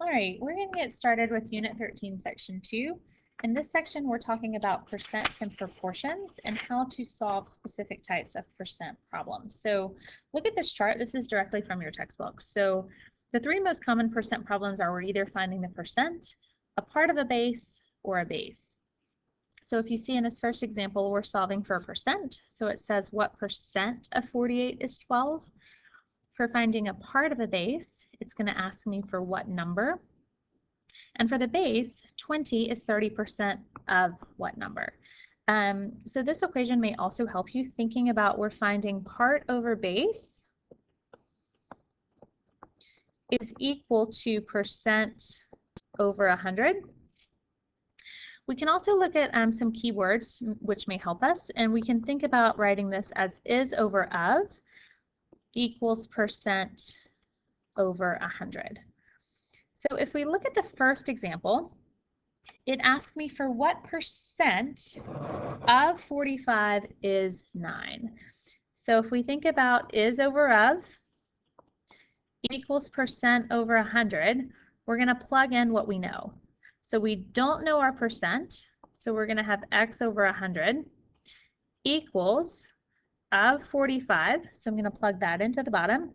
All right, we're going to get started with Unit 13, Section 2. In this section, we're talking about percents and proportions and how to solve specific types of percent problems. So look at this chart. This is directly from your textbook. So the three most common percent problems are we're either finding the percent, a part of a base, or a base. So if you see in this first example, we're solving for a percent. So it says what percent of 48 is 12. For finding a part of a base, it's going to ask me for what number. And for the base, 20 is 30% of what number. So this equation may also help you thinking about we're finding part over base is equal to percent over 100. We can also look at some keywords which may help us, and we can think about writing this as is over of equals percent over 100. So if we look at the first example, it asked me for what percent of 45 is 9. So if we think about is over of equals percent over 100, we're going to plug in what we know. So we don't know our percent, so we're going to have x over 100 equals of 45, so I'm going to plug that into the bottom,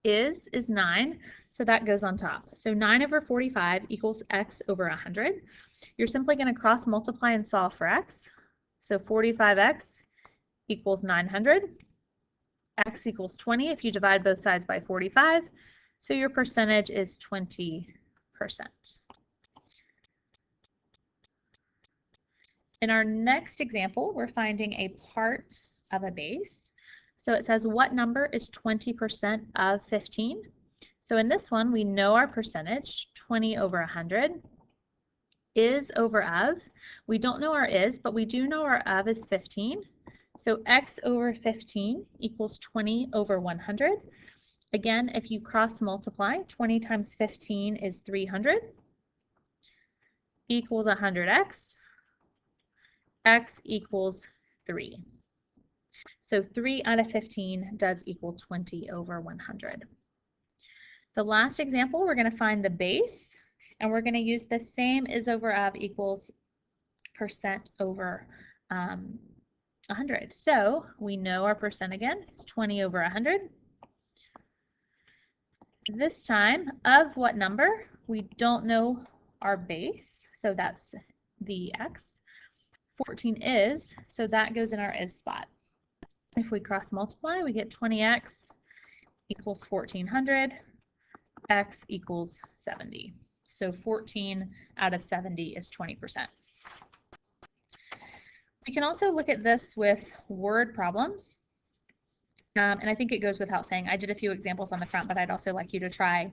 is 9, so that goes on top. So 9 over 45 equals x over 100. You're simply going to cross multiply and solve for x. So 45x equals 900. X equals 20 if you divide both sides by 45. So your percentage is 20%. In our next example, we're finding a part of a base. So it says what number is 20% of 15? So in this one, we know our percentage, 20 over 100, is over of. We don't know our is, but we do know our of is 15. So x over 15 equals 20 over 100. Again, if you cross multiply, 20 times 15 is 300 equals 100x. X equals 3. So 3 out of 15 does equal 20 over 100. The last example, we're going to find the base, and we're going to use the same is over of equals percent over 100. So we know our percent again, it's 20 over 100. This time, of what number? We don't know our base, so that's the x. 14 is, so that goes in our is spot. If we cross multiply, we get 20x equals 1400, x equals 70. So 14 out of 70 is 20%. We can also look at this with word problems. And I think it goes without saying, I did a few examples on the front, but I'd also like you to try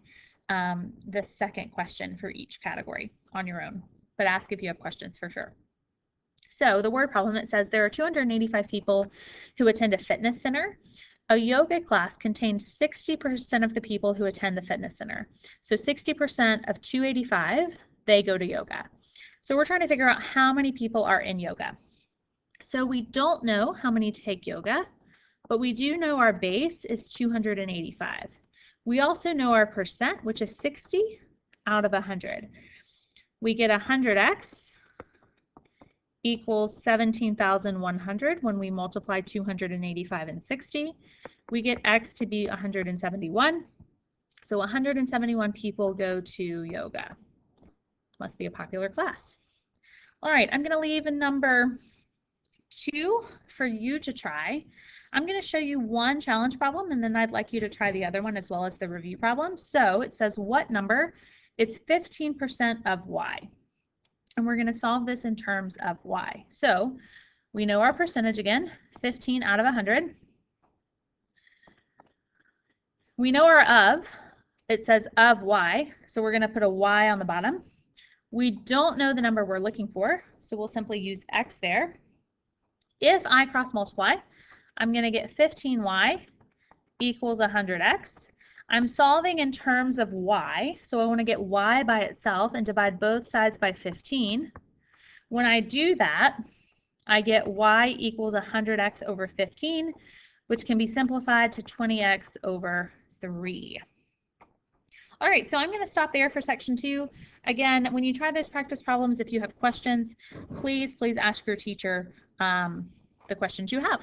the second question for each category on your own, but ask if you have questions for sure. So the word problem, it says there are 285 people who attend a fitness center. A yoga class contains 60% of the people who attend the fitness center. So 60% of 285, they go to yoga. So we're trying to figure out how many people are in yoga. So we don't know how many take yoga, but we do know our base is 285. We also know our percent, which is 60 out of 100. We get 100x equals 17,100 when we multiply 285 and 60. We get x to be 171. So 171 people go to yoga. Must be a popular class. All right, I'm going to leave a number 2 for you to try. I'm going to show you one challenge problem, and then I'd like you to try the other one as well as the review problem. So it says what number is 15% of y? And we're going to solve this in terms of y. So we know our percentage again, 15 out of 100. We know our of, it says of y, so we're going to put a y on the bottom. We don't know the number we're looking for, so we'll simply use x there. If I cross multiply, I'm going to get 15y equals 100x. I'm solving in terms of y, so I want to get y by itself and divide both sides by 15. When I do that, I get y equals 100x over 15, which can be simplified to 20x over 3. All right, so I'm going to stop there for section 2. Again, when you try those practice problems, if you have questions, please ask your teacher the questions you have.